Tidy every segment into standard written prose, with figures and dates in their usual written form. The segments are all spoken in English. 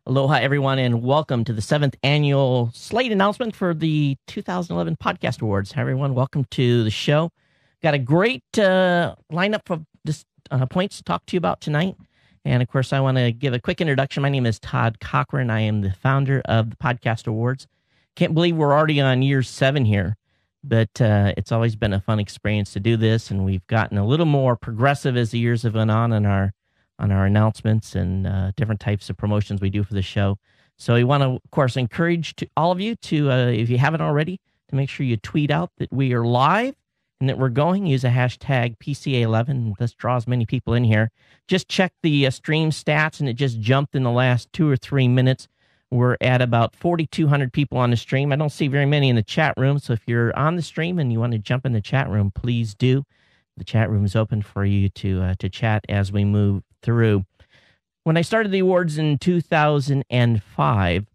Aloha, everyone, and welcome to the 7th annual Slate announcement for the 2011 Podcast Awards. Hi, everyone. Welcome to the show. Got a great lineup of points to talk to you about tonight. And, of course, I want to give a quick introduction. My name is Todd Cochran. I am the founder of the Podcast Awards. Can't believe we're already on year 7 here, but it's always been a fun experience to do this, and we've gotten a little more progressive as the years have gone on in our announcements and different types of promotions we do for the show. So we want to, of course, encourage all of you to, if you haven't already, to make sure you tweet out that we are live and that we're going. Use a hashtag PCA11. Let's draw as many people in here. Just check the stream stats, and it just jumped in the last 2 or 3 minutes. We're at about 4,200 people on the stream. I don't see very many in the chat room, so if you're on the stream and you want to jump in the chat room, please do. The chat room is open for you to chat as we move through. When I started the awards in 2005,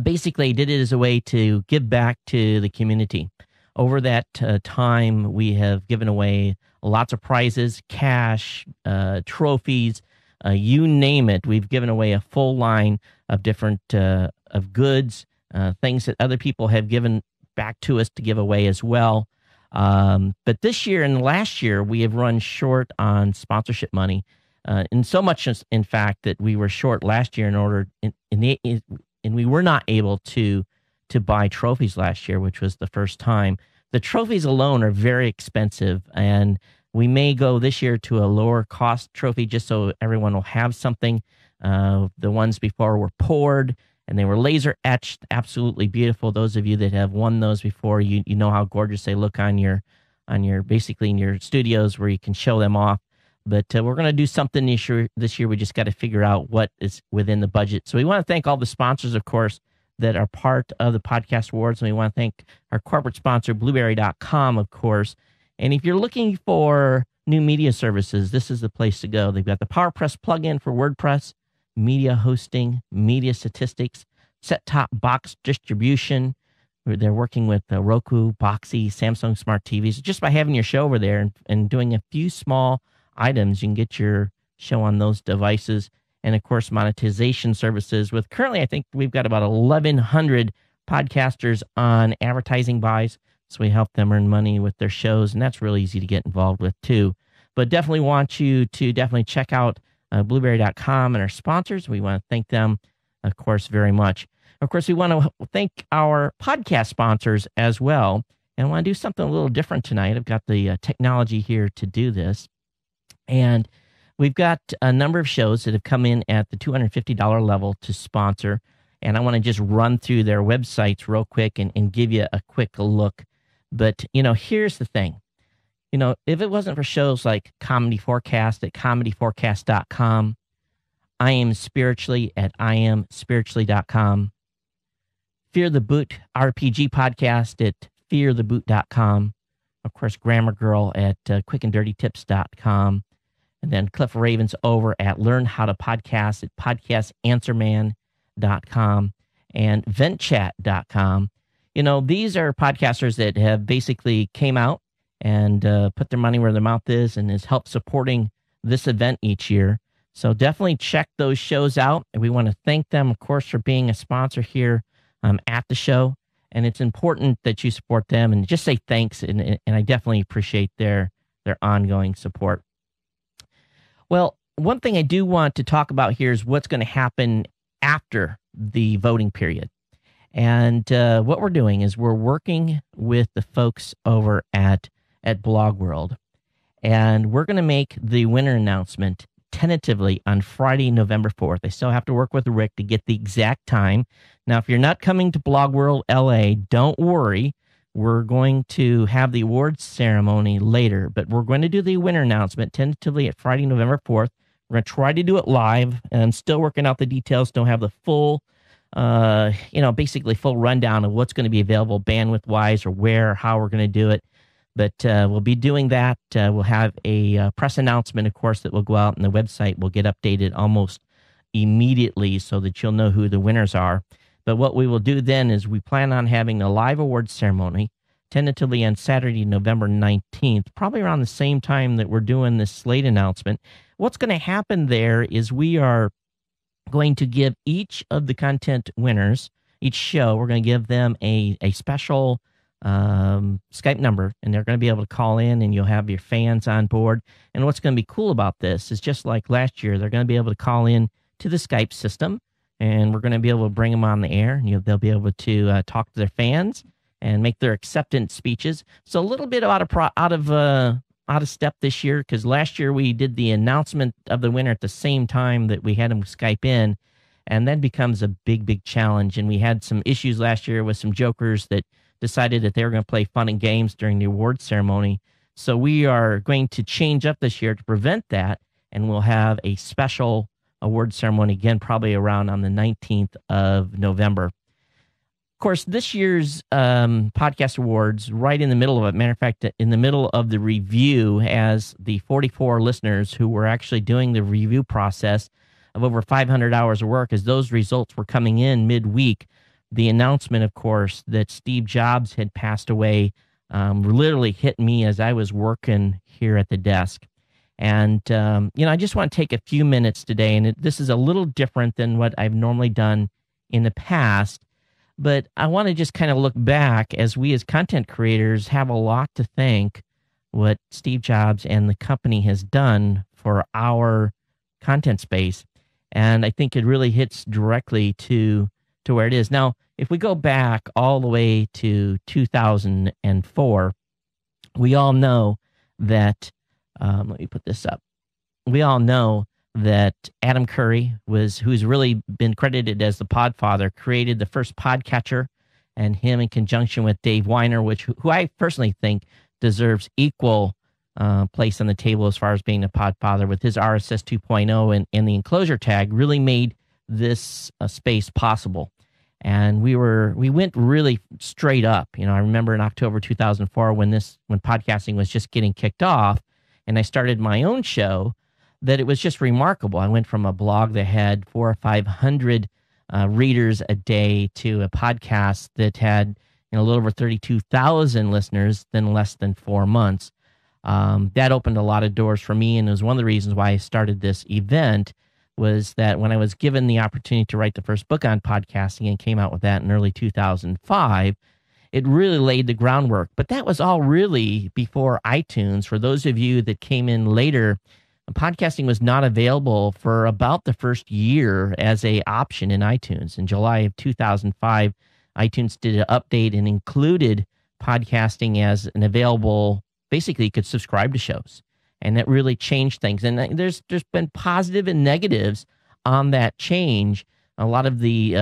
basically I did it as a way to give back to the community. Over that time, we have given away lots of prizes, cash, trophies, you name it. We've given away a full line of different of goods, things that other people have given back to us to give away as well. But this year and last year, we have run short on sponsorship money. And so much, in fact, that we were short last year and we were not able to buy trophies last year, which was the first time. The trophies alone are very expensive, and we may go this year to a lower cost trophy just so everyone will have something. The ones before were poured, and they were laser etched, absolutely beautiful. Those of you that have won those before, you know how gorgeous they look on your basically in your studios where you can show them off. But we're going to do something this year. We just got to figure out what is within the budget. So we want to thank all the sponsors, of course, that are part of the Podcast Awards. And we want to thank our corporate sponsor, Blueberry.com, of course. And if you're looking for new media services, this is the place to go. They've got the PowerPress plugin for WordPress, media hosting, media statistics, set-top box distribution. They're working with Roku, Boxy, Samsung Smart TVs. Just by having your show over there and doing a few small items, you can get your show on those devices. And of course, monetization services with currently, I think we've got about 1,100 podcasters on advertising buys. So we help them earn money with their shows, and that's really easy to get involved with too. But definitely want you to definitely check out Blueberry.com and our sponsors. We want to thank them, of course, very much. Of course, we want to thank our podcast sponsors as well. And I want to do something a little different tonight. I've got the technology here to do this. And we've got a number of shows that have come in at the $250 level to sponsor. And I want to just run through their websites real quick and give you a quick look. But, here's the thing. If it wasn't for shows like Comedy Forecast at comedyforecast.com, I Am Spiritually at IamSpiritually.com, Fear the Boot RPG podcast at feartheboot.com, of course, Grammar Girl at quickanddirtytips.com, and then Cliff Ravens over at Learn How to Podcast at podcastanswerman.com and ventchat.com. These are podcasters that have basically came out and put their money where their mouth is and has helped supporting this event each year. So definitely check those shows out. And we want to thank them, of course, for being a sponsor here at the show. And it's important that you support them and just say thanks. And I definitely appreciate their ongoing support. Well, one thing I do want to talk about here is what's going to happen after the voting period. And what we're doing is we're working with the folks over at Blog World, and we're going to make the winner announcement tentatively on Friday, November 4th. I still have to work with Rick to get the exact time. Now, if you're not coming to Blog World LA, don't worry. We're going to have the awards ceremony later, but we're going to do the winner announcement tentatively at Friday, November 4th. We're going to try to do it live, and I'm still working out the details. Don't have the full, basically full rundown of what's going to be available bandwidth-wise or where or how we're going to do it. But we'll be doing that. We'll have a press announcement, of course, that will go out, and the website will get updated almost immediately so that you'll know who the winners are. But what we will do then is we plan on having a live awards ceremony, tentatively on Saturday, November 19th, probably around the same time that we're doing this Slate announcement. What's going to happen there is we are going to give each of the content winners, each show, we're going to give them a special Skype number, and they're going to be able to call in, and you'll have your fans on board. And what's going to be cool about this is, just like last year, they're going to be able to call in to the Skype system, and we're going to be able to bring them on the air, and they'll be able to talk to their fans and make their acceptance speeches. So a little bit out of step this year, because last year we did the announcement of the winner at the same time that we had them Skype in, and that becomes a big challenge. And we had some issues last year with some jokers that decided that they were going to play fun and games during the award ceremony. So we are going to change up this year to prevent that, and we'll have a special award ceremony again, probably around on the 19th of November. Of course, this year's podcast awards, right in the middle of it, matter of fact, in the middle of the review, as the 44 listeners who were actually doing the review process of over 500 hours of work, as those results were coming in midweek, the announcement, of course, that Steve Jobs had passed away literally hit me as I was working here at the desk. And, I just want to take a few minutes today, and this is a little different than what I've normally done in the past, but I want to just kind of look back, as we as content creators have a lot to thank what Steve Jobs and the company has done for our content space. And I think it really hits directly to where it is. Now, if we go back all the way to 2004, we all know that, let me put this up. We all know that Adam Curry who's really been credited as the podfather, created the first podcatcher, and him in conjunction with Dave Weiner, who I personally think deserves equal place on the table as far as being a podfather, with his RSS 2.0 and the enclosure tag, really made this space possible. And we went really straight up. I remember in October 2004 when podcasting was just getting kicked off, and I started my own show, that it was just remarkable. I went from a blog that had 400 or 500 readers a day to a podcast that had a little over 32,000 listeners in less than 4 months. That opened a lot of doors for me, and it was one of the reasons why I started this event, was that when I was given the opportunity to write the first book on podcasting and came out with that in early 2005, it really laid the groundwork. But that was all really before iTunes. For those of you that came in later, podcasting was not available for about the first year as an option in iTunes. In July of 2005, iTunes did an update and included podcasting as an available, basically you could subscribe to shows. And that really changed things. And there's been positive and negatives on that change. A lot of the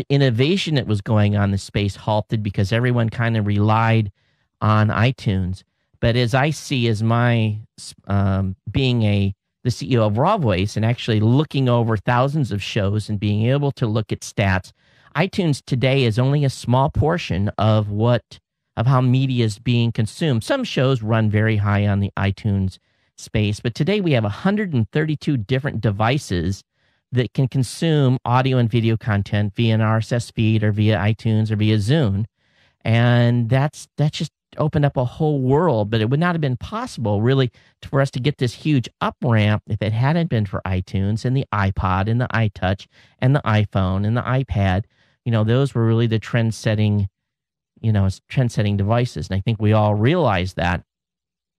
innovation that was going on in the space halted because everyone kind of relied on iTunes. But as I see, as my being the CEO of Raw Voice and actually looking over thousands of shows and being able to look at stats, iTunes today is only a small portion of how media is being consumed. Some shows run very high on the iTunes space, but today we have 132 different devices that can consume audio and video content via an RSS feed or via iTunes or via Zune. And that's just opened up a whole world, but it would not have been possible really for us to get this huge up ramp if it hadn't been for iTunes and the iPod and the iTouch and the iPhone and the iPad. Those were really the trend-setting devices. And I think we all realize that.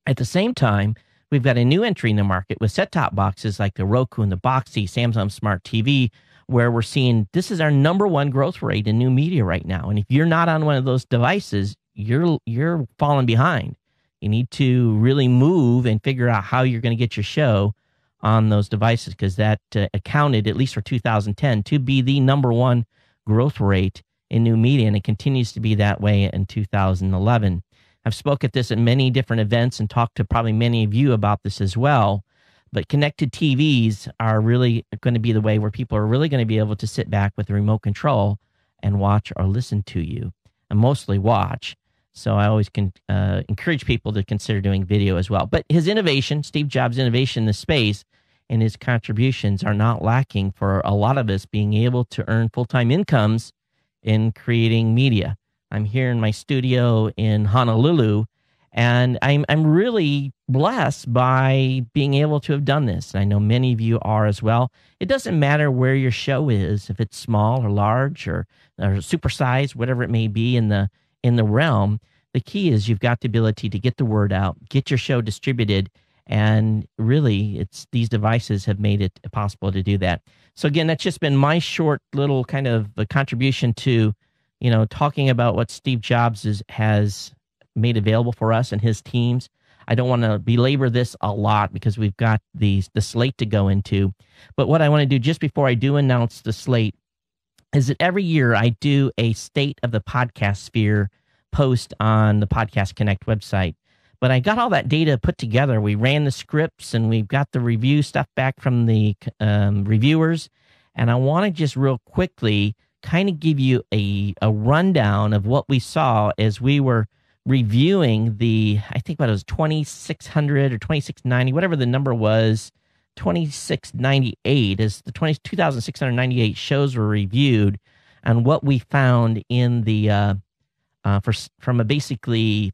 At the same time, we've got a new entry in the market with set-top boxes like the Roku and the Boxee, Samsung Smart TV, where we're seeing this is our number one growth rate in new media right now. And if you're not on one of those devices, you're falling behind. You need to really move and figure out how you're going to get your show on those devices, because that accounted, at least for 2010, to be the number one growth rate in new media, and it continues to be that way in 2011. I've spoke at this at many different events and talked to probably many of you about this as well, but connected TVs are really going to be the way where people are really going to be able to sit back with a remote control and watch or listen to you, and mostly watch. So I always can encourage people to consider doing video as well. But his innovation, Steve Jobs' innovation in the space, and his contributions are not lacking for a lot of us being able to earn full-time incomes in creating media. I'm here in my studio in Honolulu, And I'm really blessed by being able to have done this. And I know many of you are as well. It doesn't matter where your show is, if it's small or large or supersized, whatever it may be in the realm. The key is you've got the ability to get the word out, get your show distributed, and really, it's these devices have made it possible to do that. So again, that's just been my short little kind of a contribution to, talking about what Steve Jobs has made available for us and his teams. I don't want to belabor this a lot because we've got the slate to go into. But what I want to do just before I do announce the slate is that every year I do a State of the Podcast Sphere post on the Podcast Connect website. But I got all that data put together. We ran the scripts and we've got the review stuff back from the reviewers. And I want to just real quickly kind of give you a rundown of what we saw as we were reviewing I think what it was 2600 or 2690, whatever the number was, 2698 as the 2,698 shows were reviewed, and what we found in the from a basically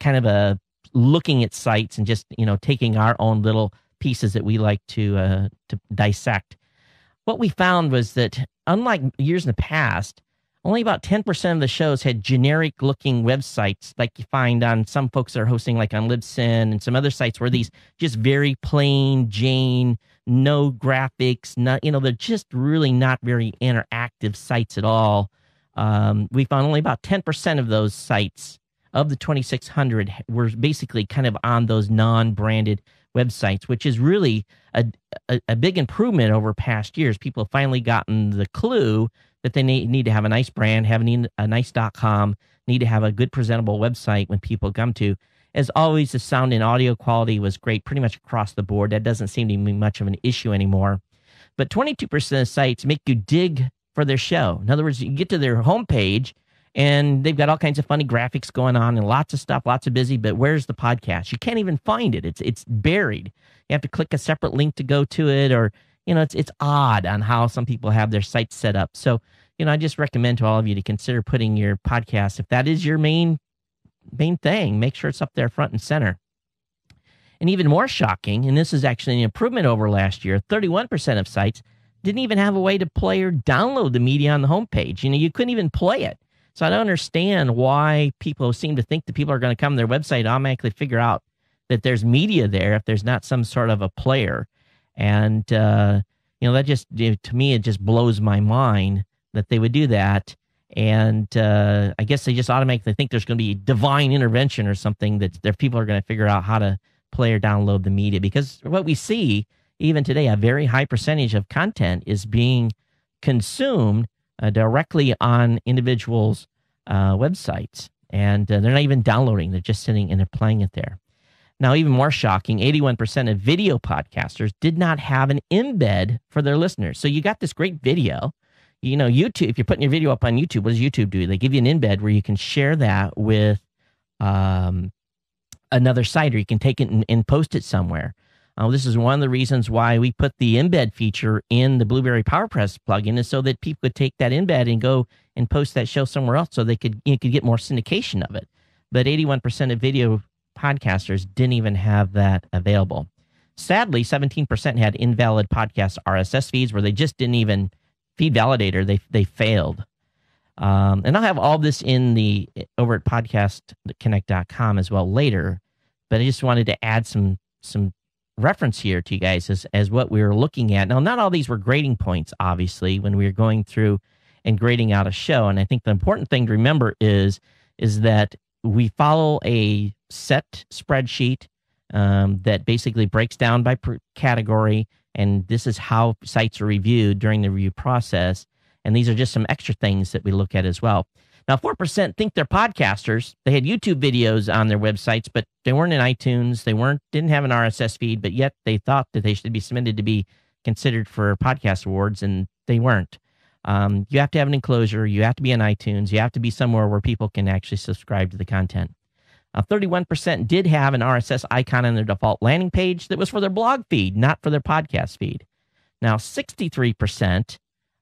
kind of a looking at sites and just taking our own little pieces that we like to dissect. What we found was that unlike years in the past, only about 10% of the shows had generic looking websites like you find on some folks that are hosting like on Libsyn and some other sites where these just very plain Jane, no graphics, not they're just really not very interactive sites at all. We found only about 10% of those sites of the 2,600 were basically kind of on those non-branded websites, which is really a big improvement over past years. People have finally gotten the clue that they need to have a nice brand, have a nice .com, need to have a good presentable website when people come to. As always, the sound and audio quality was great pretty much across the board. That doesn't seem to be much of an issue anymore. But 22% of sites make you dig for their show. In other words, you get to their homepage, and they've got all kinds of funny graphics going on and lots of stuff, lots of busy, but where's the podcast? You can't even find it. It's buried. You have to click a separate link to go to it, or, it's odd on how some people have their sites set up. So, I just recommend to all of you to consider putting your podcast, if that is your main thing, make sure it's up there front and center. And even more shocking, and this is actually an improvement over last year, 31% of sites didn't even have a way to play or download the media on the homepage. You couldn't even play it. So I don't understand why people seem to think that people are going to come to their website and automatically figure out that there's media there if there's not some sort of a player. And, that just, to me, it just blows my mind that they would do that. And I guess they just automatically think there's going to be divine intervention or something that their people are going to figure out how to play or download the media. Because what we see, even today, a very high percentage of content is being consumed directly on individuals' websites, and they're not even downloading. They're just sitting and they're playing it there. Now, even more shocking, 81% of video podcasters did not have an embed for their listeners. So you got this great video. YouTube, if you're putting your video up on YouTube, what does YouTube do? They give you an embed where you can share that with another site, or you can take it and post it somewhere. This is one of the reasons why we put the embed feature in the Blueberry PowerPress plugin, is so that people could take that embed and go and post that show somewhere else, so they could get more syndication of it. But 81% of video podcasters didn't even have that available. Sadly, 17% had invalid podcast RSS feeds where they just didn't even feed validator. They failed. And I'll have all this over at podcastconnect.com as well later. But I just wanted to add some reference here to you guys as what we were looking at. Now, not all these were grading points, obviously, when we were going through and grading out a show. And I think the important thing to remember is that we follow a set spreadsheet that basically breaks down by category, and this is how sites are reviewed during the review process. And these are just some extra things that we look at as well. Now, 4% think they're podcasters. They had YouTube videos on their websites, but they weren't in iTunes. They didn't have an RSS feed, but yet they thought that they should be submitted to be considered for podcast awards, and they weren't. You have to have an enclosure. You have to be on iTunes. You have to be somewhere where people can actually subscribe to the content. 31% did have an RSS icon on their default landing page that was for their blog feed, not for their podcast feed. Now, 63%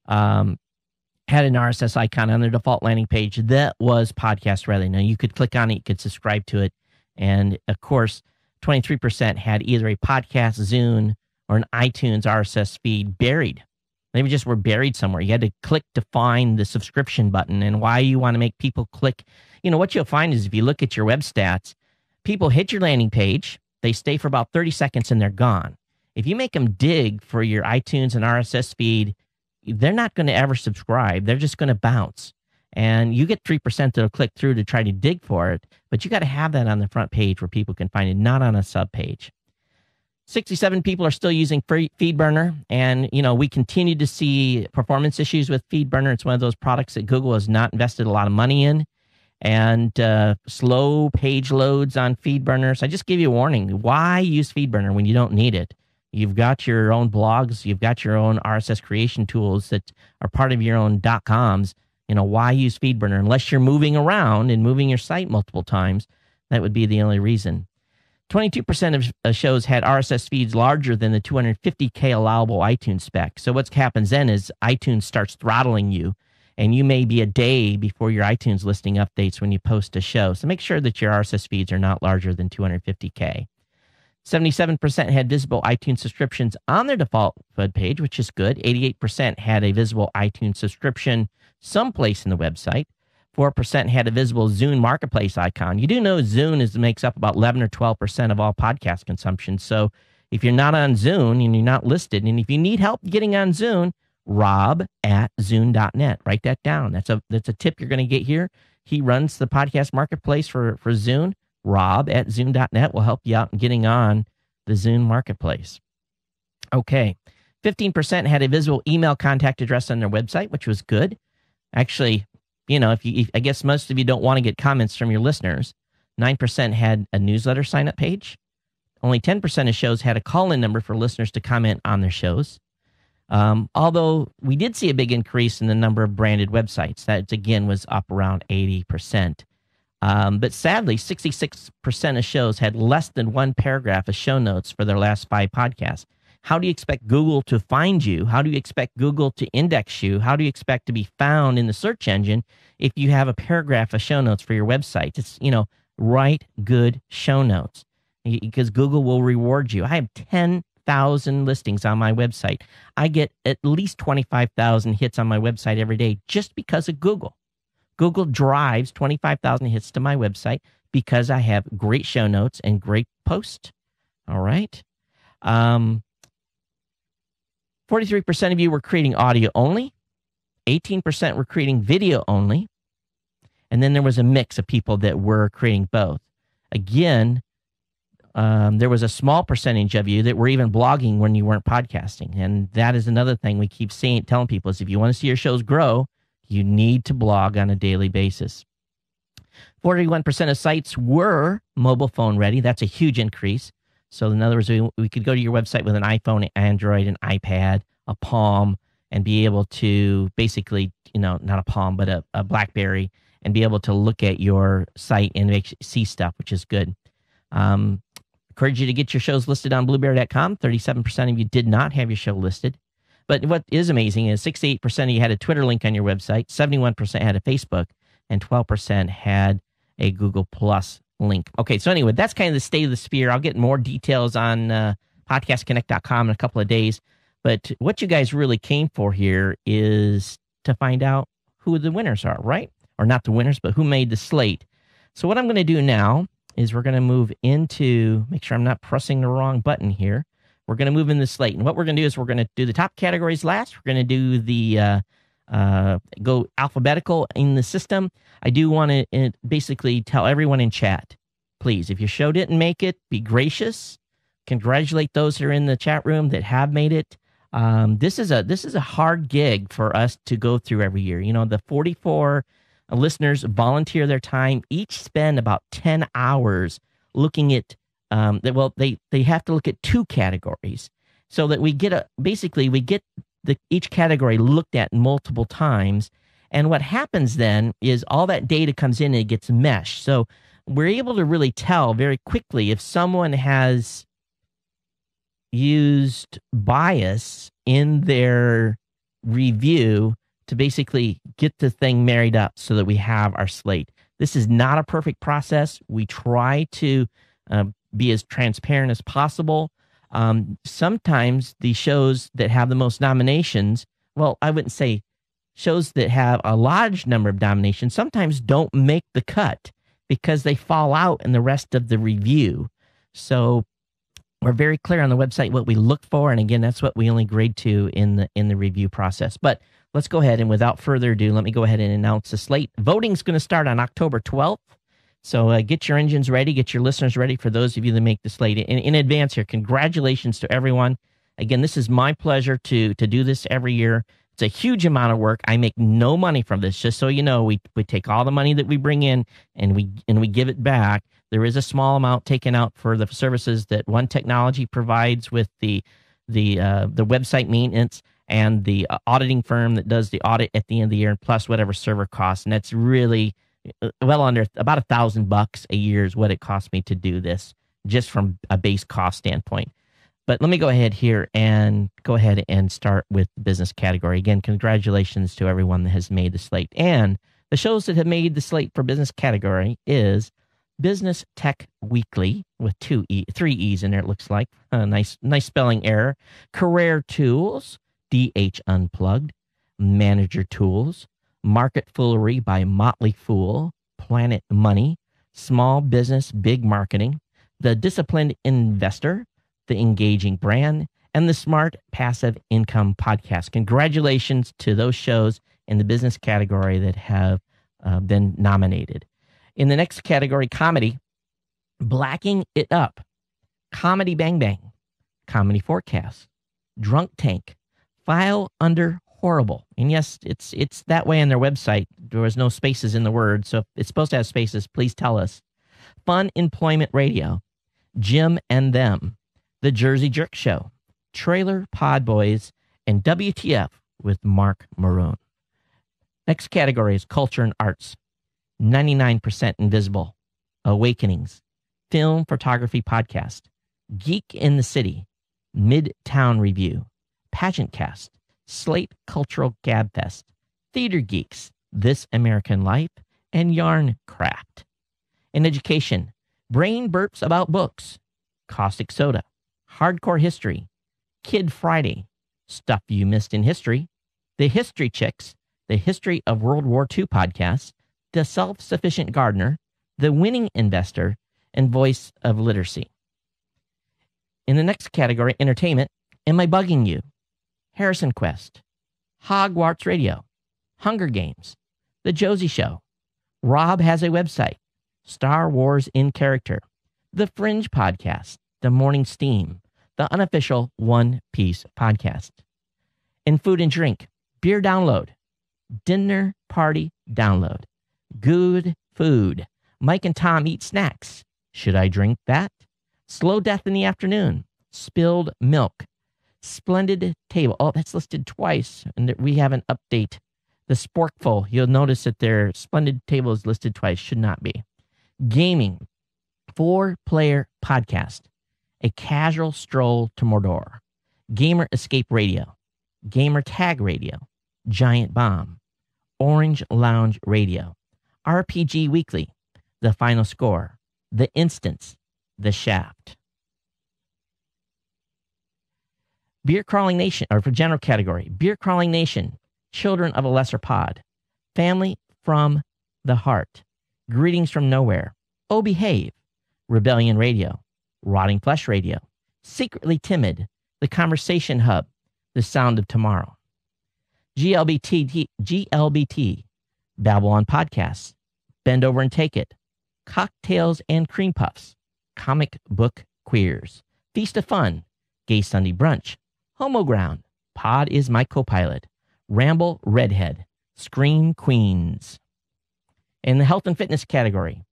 had an RSS icon on their default landing page that was podcast ready. Now, you could click on it, you could subscribe to it, And of course, 23% had either a podcast, Zune, or an iTunes RSS feed buried. They just were buried somewhere. You had to click to find the subscription button. And why you want to make people click, what you'll find is if you look at your web stats, people hit your landing page, they stay for about 30 seconds and they're gone. If you make them dig for your iTunes and RSS feed, they're not going to ever subscribe. They're just going to bounce. And you get 3% that'll click through to try to dig for it, but you got to have that on the front page where people can find it, not on a sub page. 67 people are still using FeedBurner, and we continue to see performance issues with FeedBurner. It's one of those products that Google has not invested a lot of money in, and slow page loads on FeedBurner. So I just give you a warning. Why use FeedBurner when you don't need it? You've got your own blogs. You've got your own RSS creation tools that are part of your own .coms. Why use FeedBurner? Unless you're moving around and moving your site multiple times, that would be the only reason. 22% of shows had RSS feeds larger than the 250K allowable iTunes spec. So what happens then is iTunes starts throttling you, and you may be a day before your iTunes listing updates when you post a show. So make sure that your RSS feeds are not larger than 250K. 77% had visible iTunes subscriptions on their default web page, which is good. 88% had a visible iTunes subscription someplace in the website. 4% had a visible Zune Marketplace icon. You do know Zune makes up about 11 or 12% of all podcast consumption. So if you're not on Zune and you're not listed, and if you need help getting on Zune, rob@zune.net. Write that down. That's a tip you're going to get here. He runs the podcast marketplace for Zune. Rob@zune.net will help you out in getting on the Zune Marketplace. Okay. 15% had a visible email contact address on their website, which was good. Actually, I guess most of you don't want to get comments from your listeners. 9% had a newsletter sign-up page. Only 10% of shows had a call-in number for listeners to comment on their shows. Although we did see a big increase in the number of branded websites. That, again, was up around 80%. But sadly, 66% of shows had less than one paragraph of show notes for their last 5 podcasts. How do you expect Google to find you? How do you expect Google to index you? How do you expect to be found in the search engine if you have a paragraph of show notes for your website? It's, write good show notes because Google will reward you. I have 10,000 listings on my website. I get at least 25,000 hits on my website every day just because of Google. Google drives 25,000 hits to my website because I have great show notes and great posts. All right. 43% of you were creating audio only. 18% were creating video only. And then there was a mix of people that were creating both. Again, there was a small percentage of you that were even blogging when you weren't podcasting. And that is another thing we keep telling people is if you want to see your shows grow, you need to blog on a daily basis. 41% of sites were mobile phone ready. That's a huge increase. So in other words, we could go to your website with an iPhone, Android, an iPad, a Palm, and be able to basically, not a Palm, but a BlackBerry, and be able to look at your site and see stuff, which is good. Encourage you to get your shows listed on Blueberry.com. 37% of you did not have your show listed. But what is amazing is 68% of you had a Twitter link on your website, 71% had a Facebook, and 12% had a Google Plus link. Okay, so anyway, that's kind of the state of the sphere. I'll get more details on podcastconnect.com in a couple of days. But what you guys really came for here is to find out who the winners are, right? Or not the winners, but who made the slate. So what I'm going to do now is we're going to move into, make sure I'm not pressing the wrong button here. We're going to move in the slate. And what we're going to do is we're going to do the top categories last. We're going to do the go alphabetical in the system. I do want to basically tell everyone in chat, please, if your show didn't make it, be gracious. Congratulate those that are in the chat room that have made it. This is a hard gig for us to go through every year. The 44 listeners volunteer their time, each spend about 10 hours looking at they have to look at 2 categories so that we get each category looked at multiple times. And what happens then is all that data comes in and it gets meshed. So we're able to really tell very quickly if someone has used bias in their review to basically get the thing married up so that we have our slate. This is not a perfect process. We try to be as transparent as possible. Sometimes the shows that have the most nominations, well, I wouldn't say shows that have a large number of nominations, sometimes don't make the cut because they fall out in the rest of the review. So we're very clear on the website what we look for, and again, that's what we only grade to in the review process. But let's go ahead, and without further ado, let me go ahead and announce the slate. Voting's going to start on October 12th. So get your engines ready, get your listeners ready for those of you that make the slate. In advance here, congratulations to everyone. Again, this is my pleasure to do this every year. It's a huge amount of work. I make no money from this, just so you know. We take all the money that we bring in and we give it back. There is a small amount taken out for the services that One Technology provides with the website maintenance and the auditing firm that does the audit at the end of the year, plus whatever server costs. And that's really well under about $1,000 a year is what it costs me to do this, just from a base cost standpoint. But let me go ahead here and start with the business category. Again, congratulations to everyone that has made the slate. And the shows that have made the slate for business category is Business Tech Weekly with three E's in there, it looks like. Nice spelling error. Career Tools, DH Unplugged. Manager Tools. Market Foolery by Motley Fool. Planet Money. Small Business, Big Marketing. The Disciplined Investor. The Engaging Brand, and the Smart Passive Income Podcast. Congratulations to those shows in the business category that have been nominated. In the next category, comedy, Blacking It Up, Comedy Bang Bang, Comedy Forecast, Drunk Tank, File Under Horrible. And yes, it's that way on their website. There was no spaces in the word, so if it's supposed to have spaces, please tell us. Fun Employment Radio, Jim and Them, The Jersey Jerk Show, Trailer Pod Boys, and WTF with Mark Maroon. Next category is Culture and Arts. 99% Invisible, Awakenings, Film Photography Podcast, Geek in the City, Midtown Review, Pageant Cast, Slate Cultural Gabfest, Theater Geeks, This American Life, and Yarn Craft. In education, Brain Burps About Books, Caustic Soda, Hardcore History, Kid Friday, Stuff You Missed in History, The History Chicks, The History of World War II Podcast, The Self-Sufficient Gardener, The Winning Investor, and Voice of Literacy. In the next category, entertainment, Am I Bugging You? Harrison Quest, Hogwarts Radio, Hunger Games, The Josie Show, Rob Has a Website, Star Wars in Character, The Fringe Podcast, The Morning Steam, the unofficial One Piece Podcast. In food and drink, Beer Download, Dinner Party Download, Good Food, Mike and Tom Eat Snacks, Should I Drink That? Slow Death in the Afternoon, Spilled Milk, Splendid Table. Oh, that's listed twice, and we have an update. The Sporkful, you'll notice that their Splendid Table is listed twice, should not be. Gaming, 4-Player Podcast, A Casual Stroll to Mordor, Gamer Escape Radio, Gamer Tag Radio, Giant Bomb, Orange Lounge Radio, RPG Weekly, The Final Score, The Instance, The Shaft. Beer Crawling Nation, or for general category, Beer Crawling Nation, Children of a Lesser Pod, Family from the Heart, Greetings from Nowhere, Oh Behave, Rebellion Radio, Rotting Flesh Radio, Secretly Timid, The Conversation Hub, The Sound of Tomorrow, GLBT, Babylon Podcasts, Bend Over and Take It, Cocktails and Cream Puffs, Comic Book Queers, Feast of Fun, Gay Sunday Brunch, Homo Ground, Pod is My Copilot, Ramble Redhead, Screen Queens. In the health and fitness category,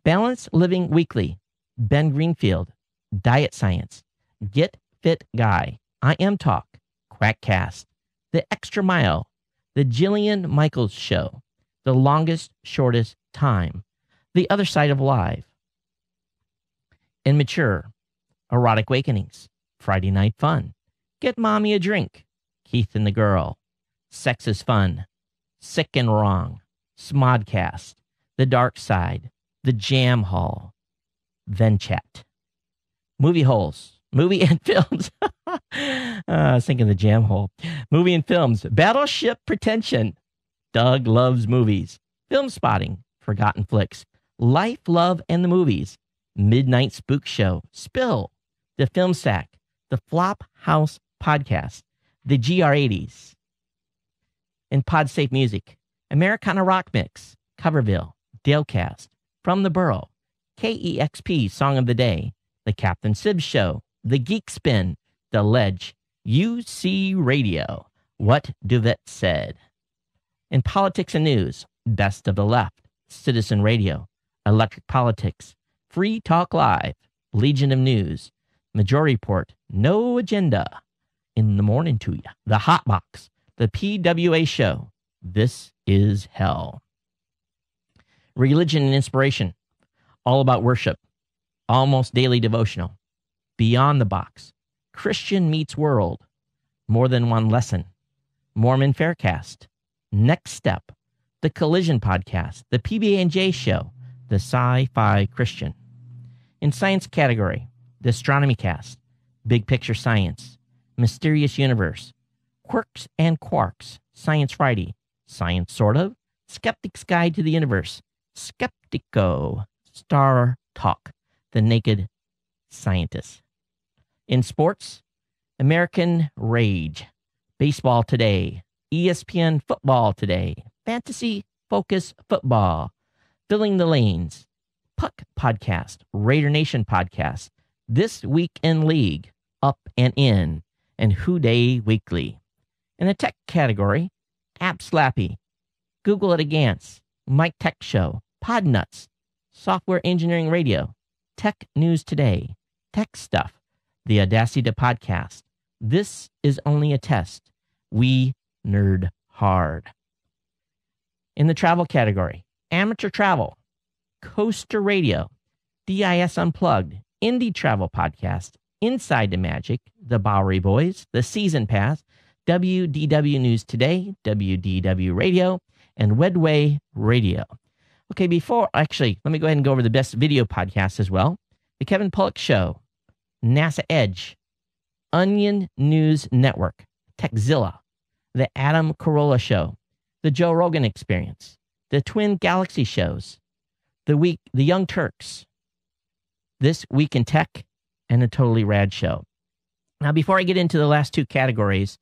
Balance Living Weekly, Ben Greenfield, Diet Science, Get Fit Guy, I Am Talk, Quackcast, The Extra Mile, The Jillian Michaels Show, The Longest Shortest Time, The Other Side of Live. In mature, Erotic Awakenings, Friday Night Fun, Get Mommy a Drink, Keith and the Girl, Sex is Fun, Sick and Wrong, Smodcast, The Dark Side, The Jam Hall, Then Chat. Movie holes, movie and films. I was thinking The Jam Hole. Movie and films, Battleship Pretension, Doug Loves Movies, Film Spotting, Forgotten Flicks, Life, Love, and the Movies, Midnight Spook Show, Spill, The Film Sack, The Flop House Podcast, The GR80s, and Podsafe Music, Americana Rock Mix, Coverville, Dalecast, From the Borough, KEXP Song of the Day, The Captain Sibbs Show, The Geek Spin, The Ledge, UC Radio, What Duvet Said. In politics and news, Best of the Left, Citizen Radio, Electric Politics, Free Talk Live, Legion of News, Majority Report, No Agenda, In the Morning to Ya, The Hot Box, The PWA Show, This is Hell. Religion and Inspiration, All About Worship, Almost Daily Devotional, Beyond the Box, Christian Meets World, More Than One Lesson, Mormon Faircast, Next Step, The Collision Podcast, The PB&J Show, The Sci-Fi Christian. In science category, The Astronomy Cast, Big Picture Science, Mysterious Universe, Quirks and Quarks, Science Friday, Science Sort of, Skeptic's Guide to the Universe, Skeptico, Star Talk, The Naked Scientist. In sports, American Rage, Baseball Today, ESPN Football Today, Fantasy Focus Football, Filling the Lanes, Puck Podcast, Raider Nation Podcast, This Week in League, Up and In, and Who Day Weekly. In the tech category, App Slappy, Google at a Glance, Mike Tech Show, Podnuts, Software Engineering Radio, Tech News Today, Tech Stuff, The Audacity Podcast, This is Only a Test, We Nerd Hard. In the travel category, Amateur Travel, Coaster Radio, DIS Unplugged, Indie Travel Podcast, Inside the Magic, The Bowery Boys, The Season Pass, WDW News Today, WDW Radio, and Wedway Radio. Okay, let me go ahead and go over the best video podcasts as well. The Kevin Pollak Show, NASA Edge, Onion News Network, Techzilla, The Adam Carolla Show, The Joe Rogan Experience, The Twin Galaxy Shows, The Young Turks, This Week in Tech, and A Totally Rad Show. Now, before I get into the last two categories,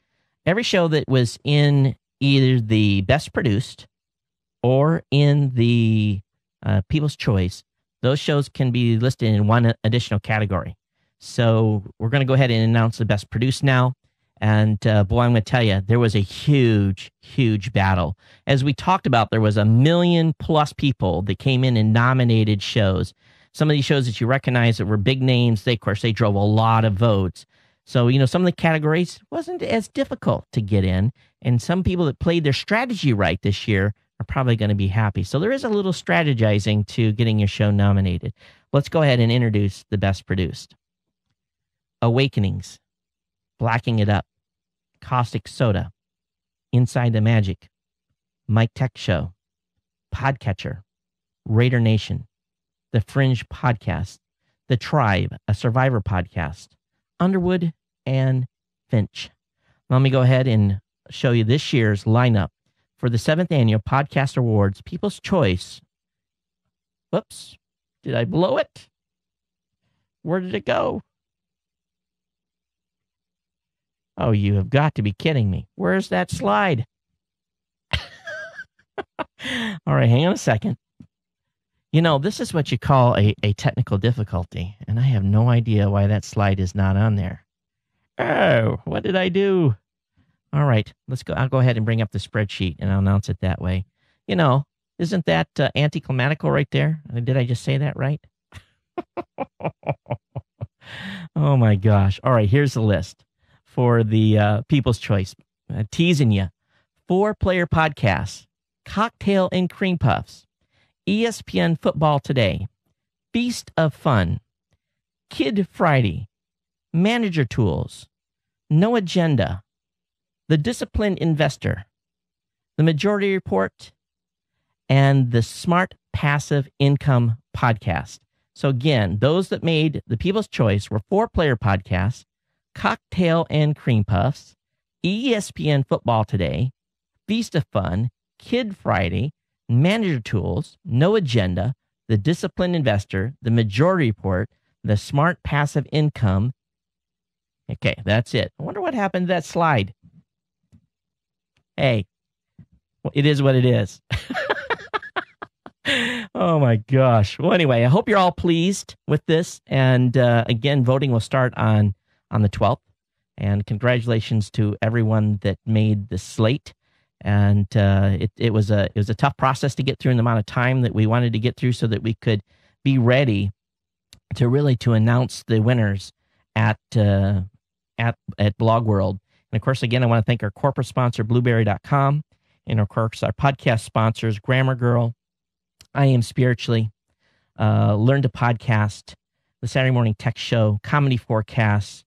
every show that was in either the Best Produced or in the People's Choice, those shows can be listed in one additional category. So we're going to go ahead and announce the Best Produced now. And boy, I'm going to tell you, there was a huge, huge battle. As we talked about, there was 1 million plus people that came in and nominated shows. Some of these shows that you recognize that were big names, of course, they drove a lot of votes. So, some of the categories wasn't as difficult to get in. And some people that played their strategy right this year are probably going to be happy. So there is a little strategizing to getting your show nominated. Let's go ahead and introduce the Best Produced. Awakenings, Blacking It Up, Caustic Soda, Inside the Magic, Mike Tech Show, Podcatcher, Raider Nation, The Fringe Podcast, The Tribe, a Survivor podcast, Underwood, and Finch. Let me go ahead and show you this year's lineup for the 7th Annual Podcast Awards People's Choice. Whoops. Did I blow it? Where did it go? Oh, you have got to be kidding me. Where's that slide? All right, hang on a second. This is what you call a technical difficulty, and I have no idea why that slide is not on there. Oh, what did I do? All right, let's go. I'll go ahead and bring up the spreadsheet, and I'll announce it that way. Isn't that anticlimactical right there? Did I just say that right? Oh, my gosh. All right, here's the list for the People's Choice. Teasing you. 4-player podcasts, Cocktail and Cream Puffs, ESPN Football Today, Feast of Fun, Kid Friday, Manager Tools, No Agenda, The Disciplined Investor, The Majority Report, and The Smart Passive Income Podcast. So again, those that made the People's Choice were 4-player podcasts, Cocktail and Cream Puffs, ESPN Football Today, Feast of Fun, Kid Friday, Manager Tools, No Agenda, The Disciplined Investor, The Majority Report, The Smart Passive Income. Okay, that's it. I wonder what happened to that slide. Hey, it is what it is. Oh my gosh. Well, anyway, I hope you're all pleased with this. And again, voting will start on the 12th. And congratulations to everyone that made the slate. And it was a tough process to get through in the amount of time that we wanted to get through so that we could be ready to announce the winners at Blog World. And of course, again, I want to thank our corporate sponsor, Blueberry.com, and of course, our podcast sponsors, Grammar Girl, I Am Spiritually, Learn to Podcast, the Saturday Morning Tech Show, Comedy Forecasts,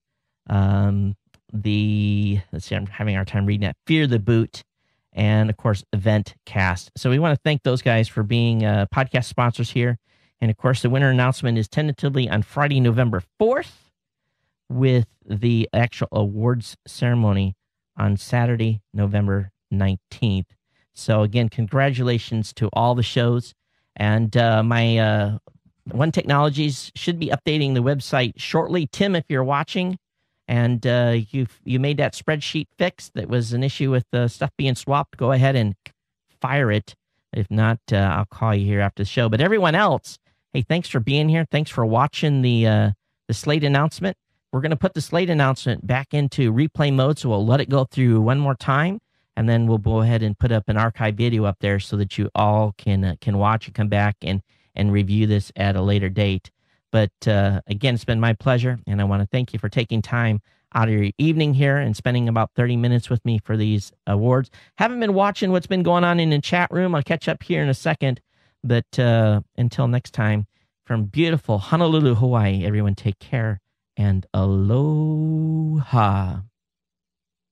let's see, I'm having a hard time reading that, Fear the Boot, and of course, Event Cast. So we want to thank those guys for being podcast sponsors here. And of course, the winner announcement is tentatively on Friday, November 4th, with the actual awards ceremony on Saturday, November 19th. So again, congratulations to all the shows. And my One Technologies should be updating the website shortly. Tim, if you're watching and you made that spreadsheet fix that was an issue with stuff being swapped, go ahead and fire it. If not, I'll call you here after the show. But everyone else, hey, thanks for being here. Thanks for watching the Slate announcement. We're going to put the Slate announcement back into replay mode, so we'll let it go through one more time, and then we'll go ahead and put up an archive video up there so that you all can watch and come back and review this at a later date. But again, it's been my pleasure, and I want to thank you for taking time out of your evening here and spending about 30 minutes with me for these awards. Haven't been watching what's been going on in the chat room. I'll catch up here in a second. But until next time, from beautiful Honolulu, Hawaii, everyone take care and aloha.